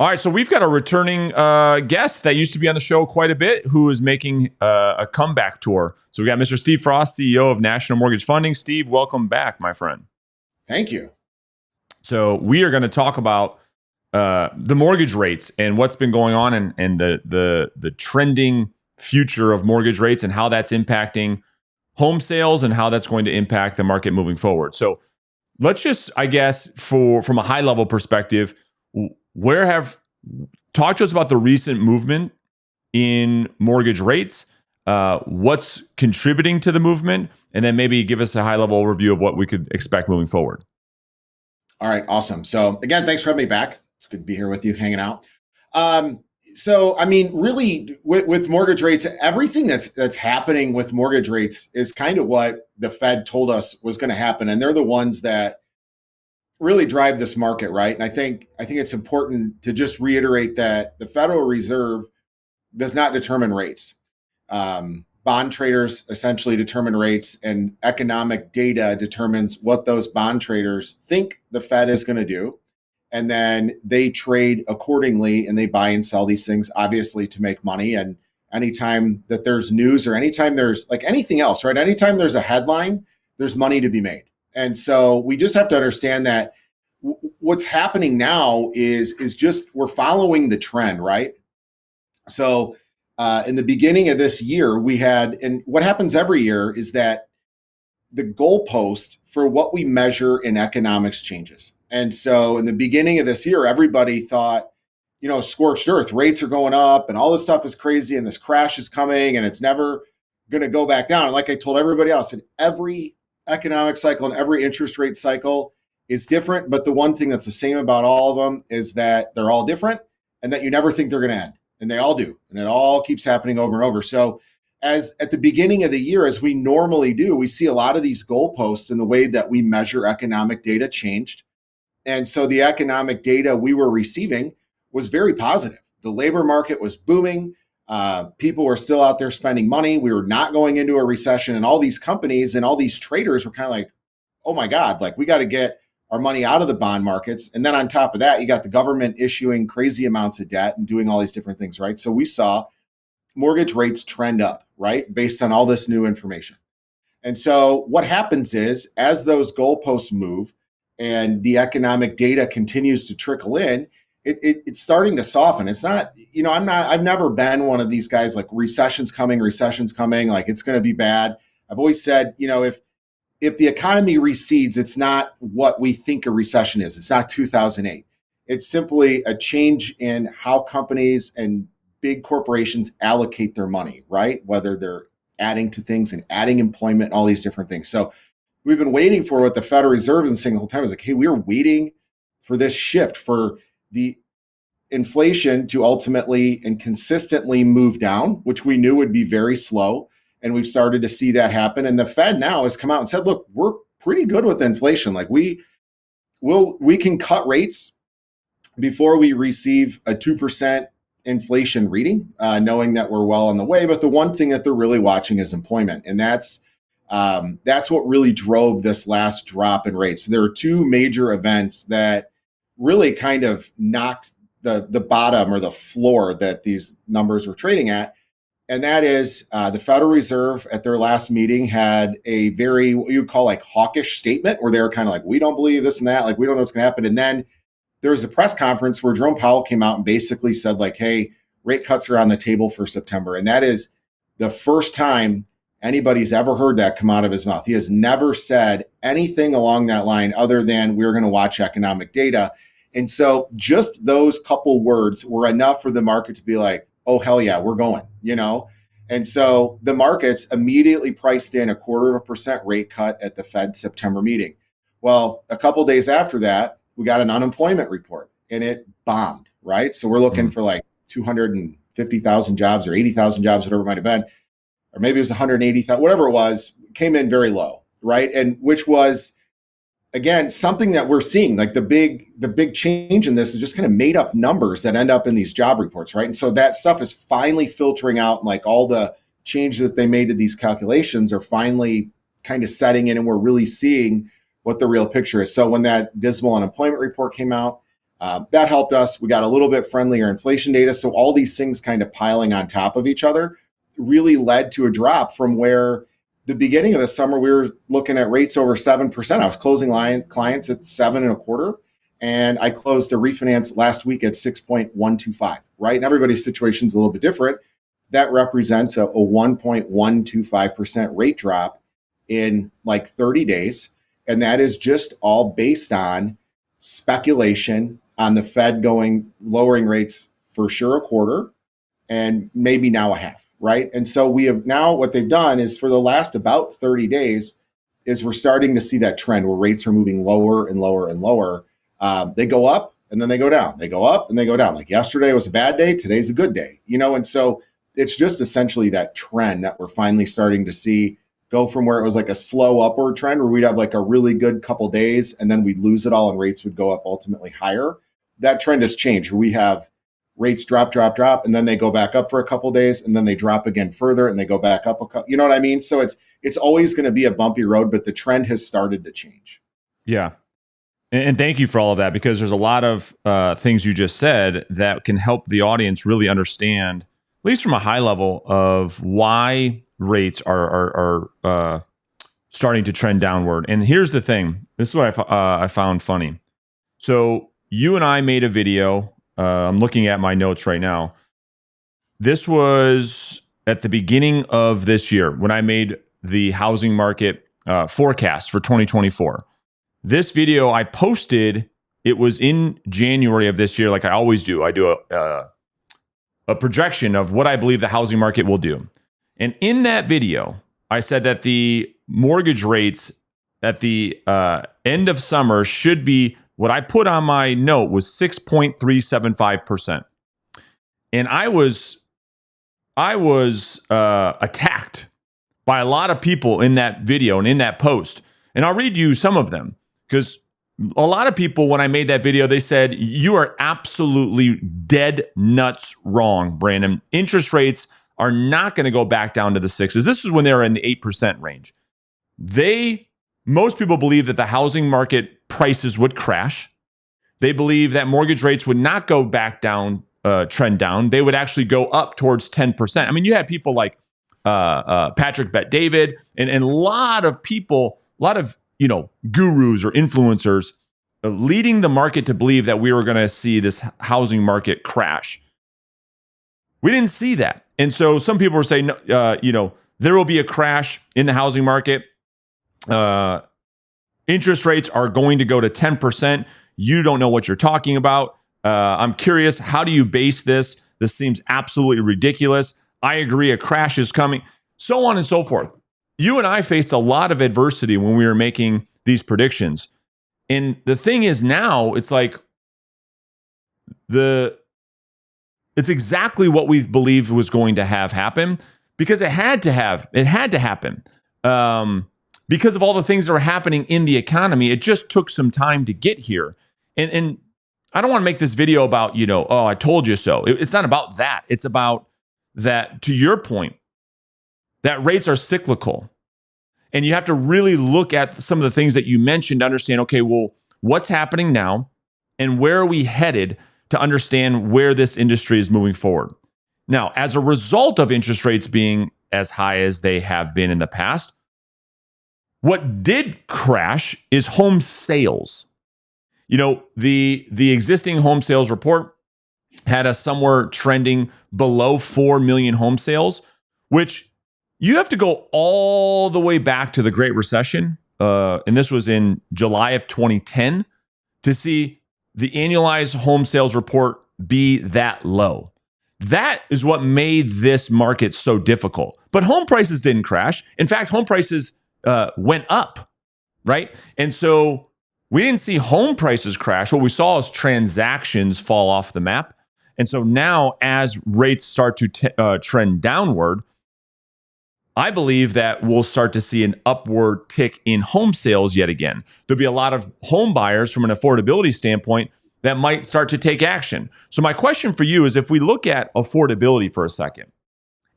All right, so we've got a returning guest that used to be on the show quite a bit, who is making a comeback tour. So we got Mr. Steve Frost, CEO of National Mortgage Funding. Steve, welcome back, my friend. Thank you. So we are going to talk about the mortgage rates and what's been going on, and the trending future of mortgage rates and how that's impacting home sales and how that's going to impact the market moving forward. So let's just, I guess, from a high level perspective, talk to us about the recent movement in mortgage rates, what's contributing to the movement, and then maybe give us a high level overview of what we could expect moving forward. All right, awesome. So again, thanks for having me back. It's good to be here with you, hanging out. Really, with mortgage rates, everything that's happening with mortgage rates is kind of what the Fed told us was going to happen, and they're the ones that really drive this market, right? And I think it's important to just reiterate that the Federal Reserve does not determine rates. Bond traders essentially determine rates, and economic data determines what those bond traders think the Fed is going to do. And then they trade accordingly, and they buy and sell these things, obviously, to make money. And anytime that there's news, or anytime there's like anything else, right? Anytime there's a headline, there's money to be made. And so we just have to understand that what's happening now is just we're following the trend, right? So in the beginning of this year, we had, and what happens every year is that the goalpost for what we measure in economics changes. And so in the beginning of this year, everybody thought, scorched earth, rates are going up and all this stuff is crazy and this crash is coming and it's never going to go back down. And like I told everybody else, in every economic cycle and every interest rate cycle is different. But the one thing that's the same about all of them is that they're all different and that you never think they're going to end. And they all do. And it all keeps happening over and over. So as at the beginning of the year, as we normally do, we see a lot of these goalposts in the way that we measure economic data changed. And so the economic data we were receiving was very positive. The labor market was booming. People were still out there spending money. We were not going into a recession, and all these companies and all these traders were kind of like, oh my God, like we got to get our money out of the bond markets. And then on top of that, you got the government issuing crazy amounts of debt and doing all these different things, right? So we saw mortgage rates trend up, right? Based on all this new information. And so what happens is, as those goalposts move and the economic data continues to trickle in, it's starting to soften. It's not, I've never been one of these guys like recession's coming, like it's going to be bad. I've always said, if the economy recedes, it's not what we think a recession is. It's not 2008. It's simply a change in how companies and big corporations allocate their money, right? Whether they're adding to things and adding employment, all these different things. So we've been waiting for what the Federal Reserve is saying the whole time. Is like, hey, we're waiting for this shift, for the inflation to ultimately and consistently move down, which we knew would be very slow. And we've started to see that happen. And the Fed now has come out and said, look, we're pretty good with inflation. Like we can cut rates before we receive a 2% inflation reading, knowing that we're well on the way. But the one thing that they're really watching is employment. And that's what really drove this last drop in rates. So there are two major events that really kind of knocked the bottom or the floor that these numbers were trading at. And that is the Federal Reserve at their last meeting had a very, what you'd call like hawkish statement, where they were kind of like, we don't believe this and that, like we don't know what's going to happen. And then there was a press conference where Jerome Powell came out and basically said like, hey, rate cuts are on the table for September. And that is the first time anybody's ever heard that come out of his mouth. He has never said anything along that line other than we're going to watch economic data. And so just those couple words were enough for the market to be like, oh, hell yeah, we're going, And so the markets immediately priced in a 0.25% rate cut at the Fed September meeting. Well, a couple of days after that, we got an unemployment report and it bombed, right? So we're looking for like 250,000 jobs or 80,000 jobs, whatever it might have been, or maybe it was 180,000, whatever it was, came in very low, right? And which was, again, something that we're seeing, like the big change in this is just kind of made up numbers that end up in these job reports, right? And so that stuff is finally filtering out, and like all the changes that they made to these calculations are finally kind of setting in, and we're really seeing what the real picture is. So when that dismal unemployment report came out, That helped us. We got a little bit friendlier inflation data. So all these things kind of piling on top of each other really led to a drop from where the beginning of the summer, we were looking at rates over 7%. I was closing clients at 7.25%. And I closed a refinance last week at 6.125, right? And everybody's situation is a little bit different. That represents a 1.125% rate drop in like 30 days. And that is just all based on speculation on the Fed lowering rates for sure a quarter and maybe now a half, right? And so we have now, what they've done is for the last about 30 days is we're starting to see that trend where rates are moving lower and lower and lower. They go up and then they go down. They go up and they go down. Like yesterday was a bad day. Today's a good day, and so it's just essentially that trend that we're finally starting to see go from where it was like a slow upward trend where we'd have like a really good couple days and then we'd lose it all and rates would go up ultimately higher. That trend has changed. We have rates drop, and then they go back up for a couple days and then they drop again further and they go back up. You know what I mean? So it's always going to be a bumpy road, but the trend has started to change. Yeah. And thank you for all of that, because there's a lot of things you just said that can help the audience really understand, at least from a high level, of why rates are starting to trend downward. And here's the thing. This is what I found funny. So you and I made a video. I'm looking at my notes right now. This was at the beginning of this year when I made the housing market forecast for 2024. This video I posted, it was in January of this year, like I always do. I do a projection of what I believe the housing market will do. And in that video, I said that the mortgage rates at the end of summer should be, what I put on my note was 6.375%. And I was attacked by a lot of people in that video and in that post. And I'll read you some of them, because a lot of people, when I made that video, they said, you are absolutely dead nuts wrong, Brandon. Interest rates are not going to go back down to the sixes. This is when they were in the 8% range. Most people believe that the housing market prices would crash. They believe that mortgage rates would not go back down, trend down. They would actually go up towards 10%. I mean, you had people like Patrick Bet-David and a lot of people, a lot of gurus or influencers leading the market to believe that we were going to see this housing market crash. We didn't see that. And so some people were saying, there will be a crash in the housing market. Interest rates are going to go to 10%. You don't know what you're talking about. I'm curious, how do you base this? This seems absolutely ridiculous. I agree, a crash is coming, so on and so forth. You and I faced a lot of adversity when we were making these predictions. And the thing is now, it's like it's exactly what we believed was going to have happen, because it had to happen. Because of all the things that were happening in the economy. It just took some time to get here. And I don't want to make this video about, oh, I told you so. It's not about that. It's about that, to your point, that rates are cyclical. And you have to really look at some of the things that you mentioned to understand, okay, well, what's happening now and where are we headed, to understand where this industry is moving forward. Now, as a result of interest rates being as high as they have been in the past, what did crash is home sales. The existing home sales report had us somewhere trending below 4 million home sales, which you have to go all the way back to the Great Recession, and this was in July of 2010, to see the annualized home sales report be that low. That is what made this market so difficult. But home prices didn't crash. In fact, home prices went up, right? And so we didn't see home prices crash. What we saw is transactions fall off the map. And so now, as rates start to trend downward, I believe that we'll start to see an upward tick in home sales yet again. There'll be a lot of home buyers from an affordability standpoint that might start to take action. So my question for you is, if we look at affordability for a second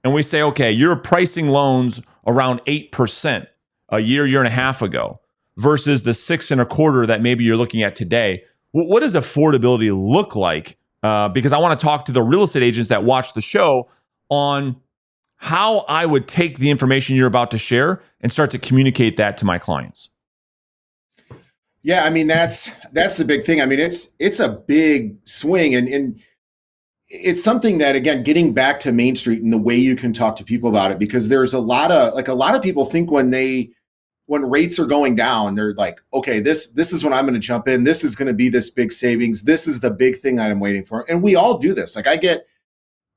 and we say, okay, you're pricing loans around 8% a year and a half ago versus the 6.25% that maybe you're looking at today, what does affordability look like? Because I want to talk to the real estate agents that watch the show on how I would take the information you're about to share and start to communicate that to my clients. Yeah, I mean that's the big thing. I mean it's a big swing, and it's something that, again, getting back to Main Street and the way you can talk to people about it, because there's a lot of people think when rates are going down, they're like, okay, this is when I'm going to jump in. This is going to be this big savings. This is the big thing that I'm waiting for. And we all do this. Like, I get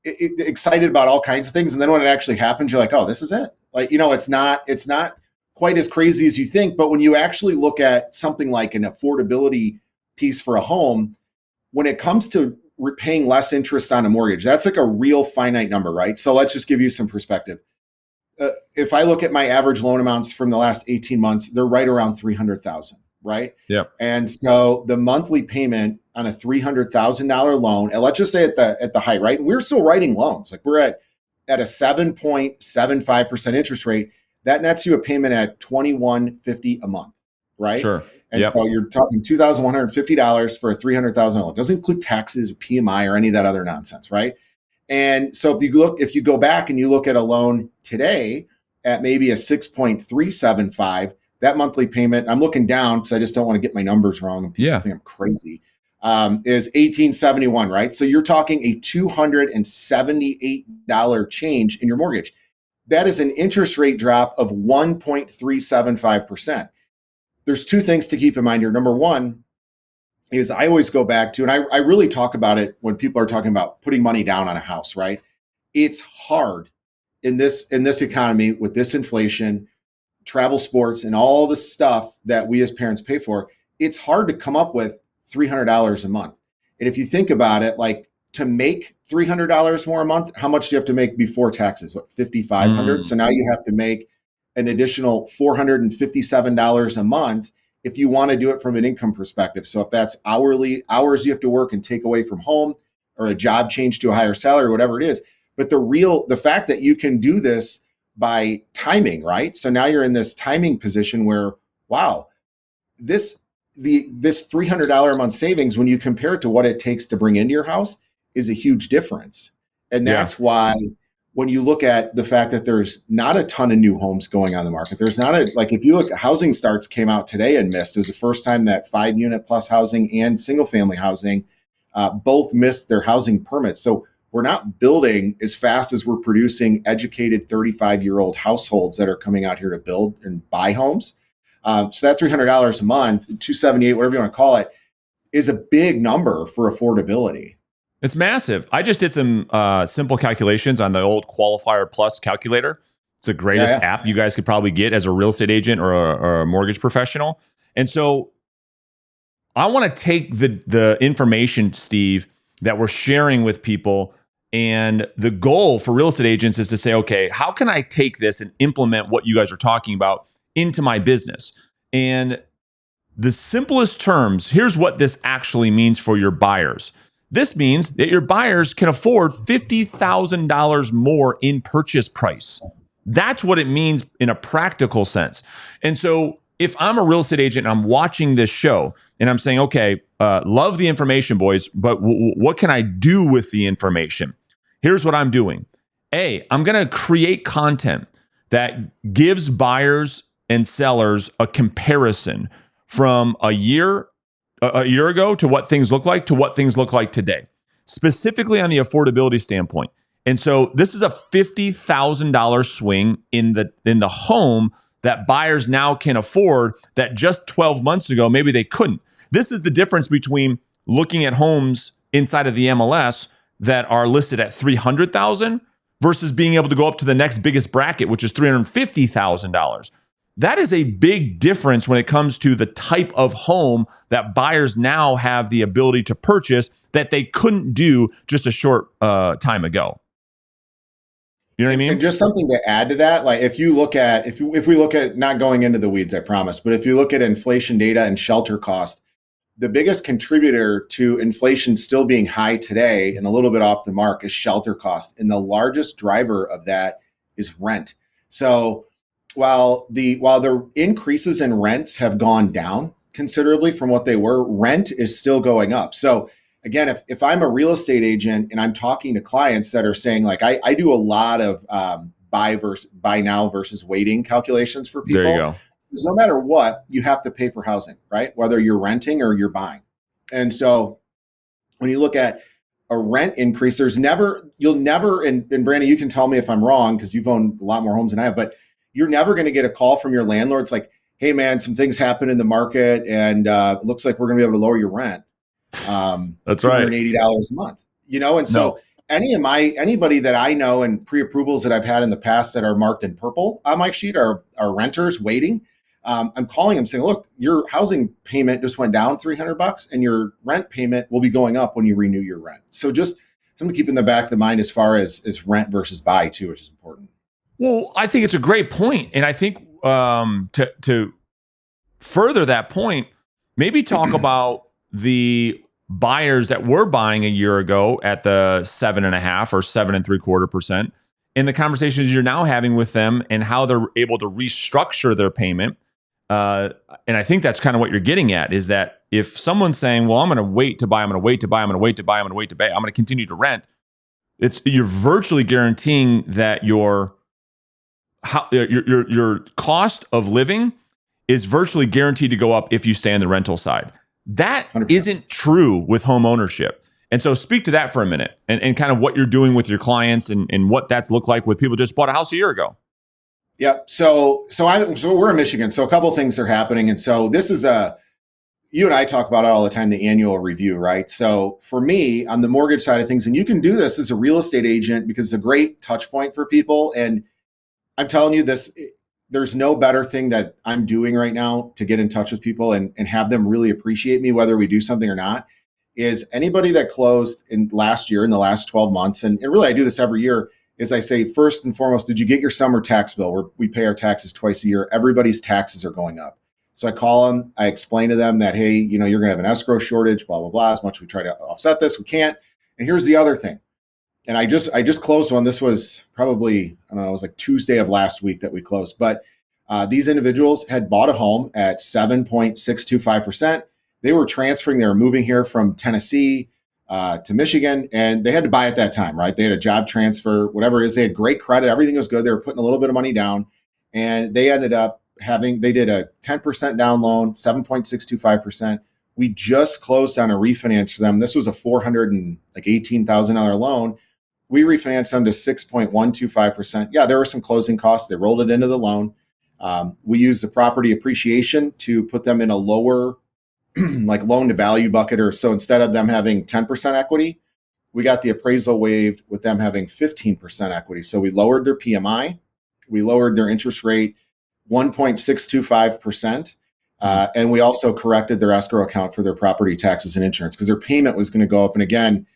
excited about all kinds of things, and then when it actually happens, you're like, oh, this is it. Like, it's not quite as crazy as you think. But when you actually look at something like an affordability piece for a home, when it comes to paying less interest on a mortgage, that's like a real finite number, right? So let's just give you some perspective. If I look at my average loan amounts from the last 18 months, they're right around 300,000, right? Yeah. And so the monthly payment on a $300,000 loan, and let's just say at the height, right? And we're still writing loans. Like, we're at a 7.75% interest rate. That nets you a payment at $2,150 a month, right? Sure. And so you're talking $2,150 for a $300,000 loan. It doesn't include taxes, PMI, or any of that other nonsense, right? And so if you go back and you look at a loan today at maybe a 6.375, that monthly payment, I'm looking down because I just don't want to get my numbers wrong and people think I'm crazy, is $1,871, right? So you're talking a $278 change in your mortgage. That is an interest rate drop of 1.375%. There's two things to keep in mind here. Number one is, I always go back to, and I really talk about it when people are talking about putting money down on a house, right? It's hard in this economy with this inflation, travel, sports, and all the stuff that we as parents pay for. It's hard to come up with $300 a month. And if you think about it, like, to make $300 more a month, how much do you have to make before taxes? What, $5,500? So now you have to make an additional $457 a month if you want to do it from an income perspective. So if that's hourly hours you have to work and take away from home, or a job change to a higher salary, whatever it is. But the fact that you can do this by timing, right? So now you're in this timing position where, wow, this $300 a month savings, when you compare it to what it takes to bring into your house, is a huge difference. And that's why, when you look at the fact that there's not a ton of new homes going on the market, there's not if you look, housing starts came out today and missed. It was the first time that 5-unit plus housing and single family housing both missed their housing permits. So we're not building as fast as we're producing educated 35-year-old households that are coming out here to build and buy homes. So that $300 a month, $278, whatever you want to call it, is a big number for affordability. It's massive. I just did some simple calculations on the old Qualifier Plus calculator. It's the greatest app you guys could probably get as a real estate agent or a mortgage professional. And so I want to take the information, Steve, that we're sharing with people. And the goal for real estate agents is to say, okay, how can I take this and implement what you guys are talking about into my business? And the simplest terms, here's what this actually means for your buyers. This means that your buyers can afford $50,000 more in purchase price. That's what it means in a practical sense. And so if I'm a real estate agent and I'm watching this show and I'm saying, okay, love the information, boys, but what can I do with the information? Here's what I'm doing. I'm going to create content that gives buyers and sellers a comparison from a year ago to what things look like to what things look like today, specifically on the affordability standpoint. And so this is a $50,000 swing in the home that buyers now can afford that just 12 months ago maybe they couldn't. This is the difference between looking at homes inside of the MLS that are listed at $300,000 versus being able to go up to the next biggest bracket, which is $350,000. That is a big difference when it comes to the type of home that buyers now have the ability to purchase that they couldn't do just a short time ago. You know what I mean? And just something to add to that, like if we look at, not going into the weeds, I promise, but if you look at inflation data and shelter cost, the biggest contributor to inflation still being high today and a little bit off the mark is shelter cost. And the largest driver of that is rent. So while the increases in rents have gone down considerably from what they were. Rent is still going up. So again, if I'm a real estate agent and I'm talking to clients that are saying like, I do a lot of buy now versus waiting calculations for There you people. go. Because no matter what, you have to pay for housing, right? Whether you're renting or you're buying. And so when you look at a rent increase, you'll never, and Brandon, you can tell me if I'm wrong because you've owned a lot more homes than I have, but you're never going to get a call from your landlord. It's like, hey man, some things happen in the market and it looks like we're going to be able to lower your rent. That's right. $280 a month, and No, so anybody that I know and pre-approvals that I've had in the past that are marked in purple on my sheet are renters waiting. I'm calling them saying, look, your housing payment just went down $300 and your rent payment will be going up when you renew your rent. So just something to keep in the back of the mind as far as rent versus buy too, which is important. well, I think it's a great point, and I think to further that point, maybe talk about the buyers that were buying a year ago at the 7.5 or 7.75%, and the conversations you're now having with them and how they're able to restructure their payment. And I think that's kind of what you're getting at is that if someone's saying, well, I'm going to wait to buy, I'm going to wait to buy, I'm going to wait to buy, I'm going to wait to buy, I'm going to continue to rent, you're virtually guaranteeing that your cost of living is virtually guaranteed to go up if you stay on the rental side. That 100%. not true with home ownership. And so speak to that for a minute and kind of what you're doing with your clients and what that's looked like with people just bought a house a year ago. Yep. So we're in Michigan. So a couple of things are happening. And so this is you and I talk about it all the time, the annual review, right? So for me on the mortgage side of things, and you can do this as a real estate agent because it's a great touch point for people. And I'm telling you this, there's no better thing that I'm doing right now to get in touch with people and have them really appreciate me, whether we do something or not, is anybody that closed in last year, in the last 12 months, and really I do this every year, is I say, first and foremost, did you get your summer tax bill where we pay our taxes twice a year? Everybody's taxes are going up. So I call them, I explain to them that, hey, you're going to have an escrow shortage, blah, blah, blah. As much as we try to offset this, we can't. And here's the other thing. And I just closed one. This was probably, I don't know, it was like Tuesday of last week that we closed. But these individuals had bought a home at 7.625%. They were transferring, they were moving here from Tennessee to Michigan, and they had to buy at that time, right? They had a job transfer, whatever it is. They had great credit. Everything was good. They were putting a little bit of money down, and they ended up they did a 10% down loan, 7.625%. We just closed on a refinance for them. This was a $418,000 loan. We refinanced them to 6.125%. Yeah, there were some closing costs. They rolled it into the loan. We used the property appreciation to put them in a lower like loan to value bucket, or so instead of them having 10% equity, we got the appraisal waived with them having 15% equity. So we lowered their PMI, we lowered their interest rate 1.625%. And we also corrected their escrow account for their property taxes and insurance because their payment was going to go up. And again,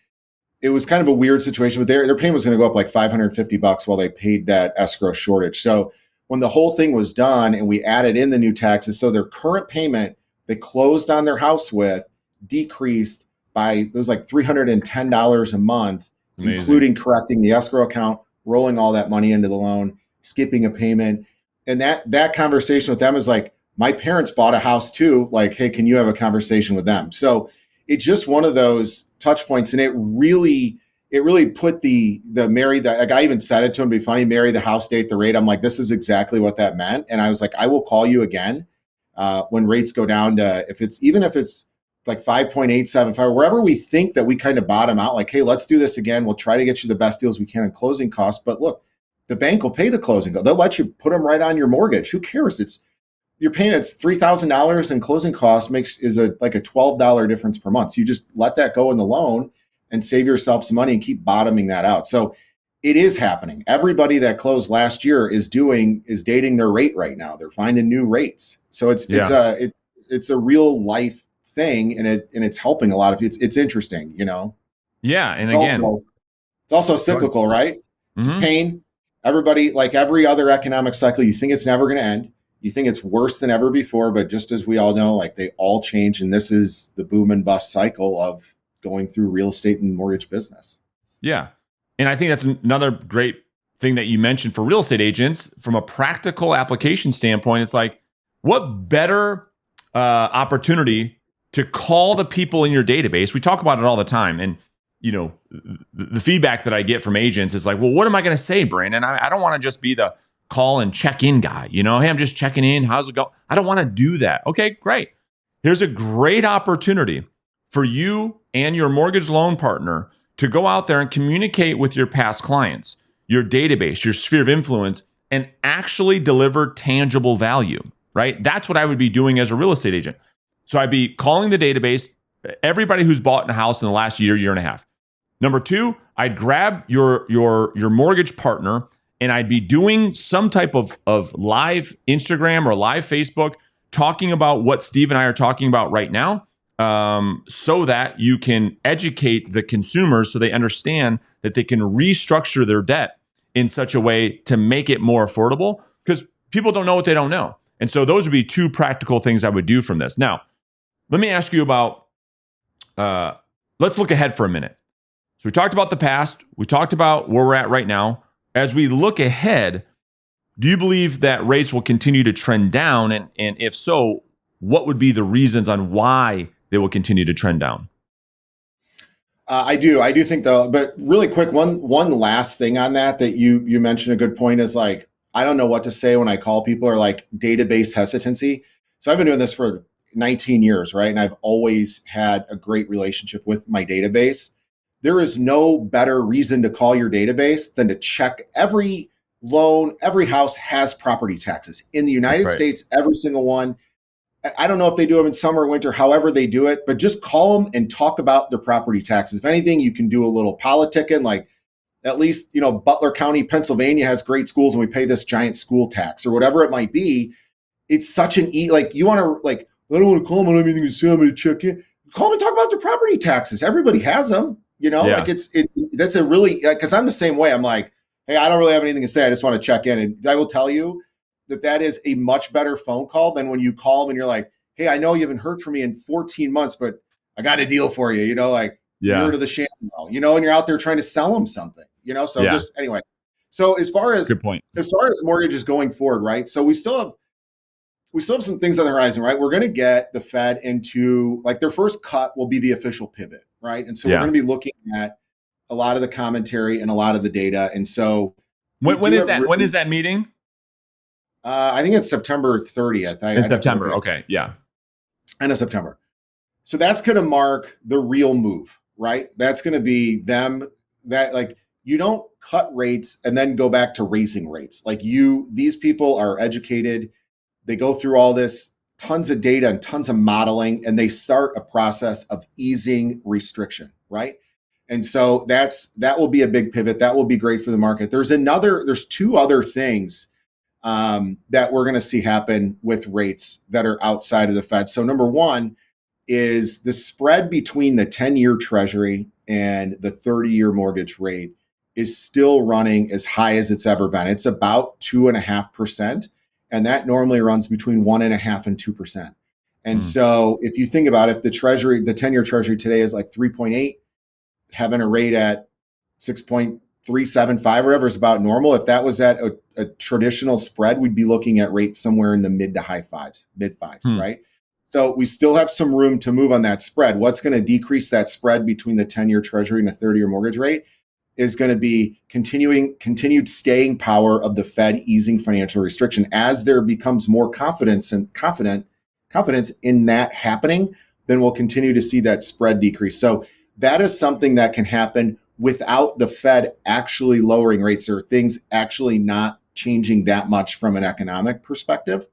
it was kind of a weird situation, but their payment was going to go up like $550 while they paid that escrow shortage. So when the whole thing was done and we added in the new taxes, so their current payment they closed on their house with decreased by, it was like $310 a month, Amazing. Including correcting the escrow account, rolling all that money into the loan, skipping a payment. And that conversation with them is like, my parents bought a house too. Like, hey, can you have a conversation with them? So it's just one of those touch points. And it really put the marry that, like I even said it to him to be funny, marry the house, date the rate. I'm like, this is exactly what that meant. And I was like, I will call you again when rates go down to, if it's like 5.875, wherever we think that we kind of bottom out, like, hey, let's do this again. We'll try to get you the best deals we can in closing costs. But look, the bank will pay the closing. They'll let you put them right on your mortgage. Who cares? Your payment's $3,000 and closing costs is like a $12 difference per month. So you just let that go in the loan and save yourself some money and keep bottoming that out. So it is happening. Everybody that closed last year is dating their rate right now. They're finding new rates. So it's a real life thing, and it's helping a lot of people. It's interesting, Yeah, and it's also cyclical, right? It's Mm-hmm. pain. Everybody, like every other economic cycle, you think it's never going to end. You think it's worse than ever before, but just as we all know, like they all change, and this is the boom and bust cycle of going through real estate and mortgage business. Yeah. And I think that's another great thing that you mentioned for real estate agents from a practical application standpoint. It's like, what better opportunity to call the people in your database. We talk about it all the time. And, the feedback that I get from agents is like, well, what am I going to say, Brandon? I don't want to just be the call and check in guy. Hey, I'm just checking in. How's it going? I don't want to do that. Okay, great. Here's a great opportunity for you and your mortgage loan partner to go out there and communicate with your past clients, your database, your sphere of influence, and actually deliver tangible value, right? That's what I would be doing as a real estate agent. So I'd be calling the database, everybody who's bought a house in the last year and a half. Number two, I'd grab your mortgage partner and I'd be doing some type of live Instagram or live Facebook talking about what Steve and I are talking about right now, so that you can educate the consumers so they understand that they can restructure their debt in such a way to make it more affordable, because people don't know what they don't know. And so those would be two practical things I would do from this. Now, let me ask you about, let's look ahead for a minute. So we talked about the past. We talked about where we're at right now. As we look ahead, do you believe that rates will continue to trend down? And if so, what would be the reasons on why they will continue to trend down? I do think though, but really quick, one last thing on that you mentioned a good point is like, I don't know what to say when I call people, or like database hesitancy. So I've been doing this for 19 years, right? And I've always had a great relationship with my database. There is no better reason to call your database than to check every loan. Every house has property taxes in the United States, every single one. I don't know if they do them in summer or winter, however they do it, but just call them and talk about their property taxes. If anything, you can do a little politicking, like at least, Butler County, Pennsylvania has great schools and we pay this giant school tax or whatever it might be. It's such an like, you want to like, I don't want to call them, I don't have anything to say, I'm going to check in. Call them and talk about their property taxes. Everybody has them, like that's a really, because I'm the same way. I'm like, hey, I don't really have anything to say. I just want to check in. And I will tell you that is a much better phone call than when you call them and you're like, hey, I know you haven't heard from me in 14 months, but I got a deal for you, you're to the channel, and you're out there trying to sell them something, so just anyway. So as far as mortgages going forward, right? So we still have some things on the horizon, right? We're going to get the Fed into like their first cut will be the official pivot, right? And so we're going to be looking at a lot of the commentary and a lot of the data. And so when is that? When is that meeting? I think it's September 30th. In September. Okay. Yeah. End of September. So that's going to mark the real move, right? That's going to be them that like, you don't cut rates and then go back to raising rates. Like these people are educated. They go through all this, tons of data and tons of modeling, and they start a process of easing restriction, right? And so that will be a big pivot. That will be great for the market. There's two other things that we're going to see happen with rates that are outside of the Fed. So number one is the spread between the 10-year Treasury and the 30-year mortgage rate is still running as high as it's ever been. It's about 2.5%. And that normally runs between 1.5% and 2%. And so if you think about it, if the 10-year Treasury today is like 3.8, having a rate at 6.375 or whatever is about normal. If that was at a traditional spread, we'd be looking at rates somewhere in the mid fives, right? So we still have some room to move on that spread. What's going to decrease that spread between the 10-year Treasury and a 30-year mortgage rate is going to be continued staying power of the Fed easing financial restriction. As there becomes more confidence in that happening, then we'll continue to see that spread decrease. So that is something that can happen without the Fed actually lowering rates or things actually not changing that much from an economic perspective.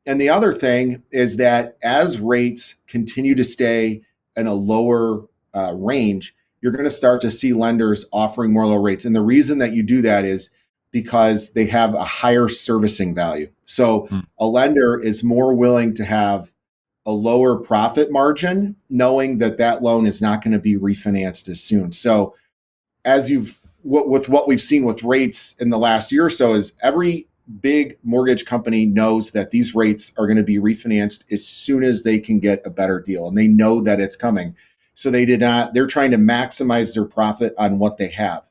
And the other thing is that as rates continue to stay in a lower range, you're going to start to see lenders offering more low rates. And the reason that you do that is because they have a higher servicing value. So a lender is more willing to have a lower profit margin, knowing that loan is not going to be refinanced as soon. So with what we've seen with rates in the last year or so is every big mortgage company knows that these rates are going to be refinanced as soon as they can get a better deal. And they know that it's coming. So they're trying to maximize their profit on what they have.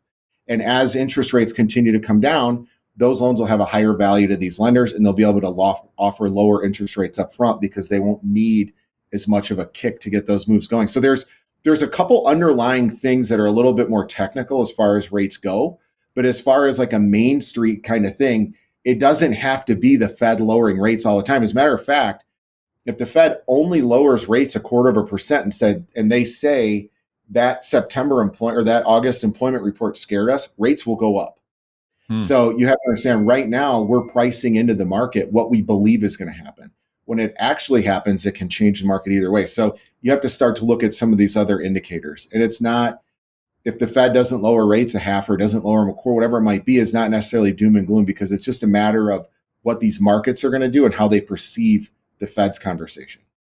And as interest rates continue to come down, those loans will have a higher value to these lenders, and they'll be able to offer lower interest rates up front because they won't need as much of a kick to get those moves going. So there's a couple underlying things that are a little bit more technical as far as rates go. But as far as like a Main Street kind of thing, it doesn't have to be the Fed lowering rates all the time. As a matter of fact, if the Fed only lowers rates 0.25% and they say that September employment or that August employment report scared us, rates will go up. So you have to understand right now we're pricing into the market what we believe is going to happen. When it actually happens, it can change the market either way. So you have to start to look at some of these other indicators. And it's not, if the Fed doesn't lower rates a half or doesn't lower them a quarter, whatever it might be, is not necessarily doom and gloom, because it's just a matter of what these markets are going to do and how they perceive the Fed's conversation.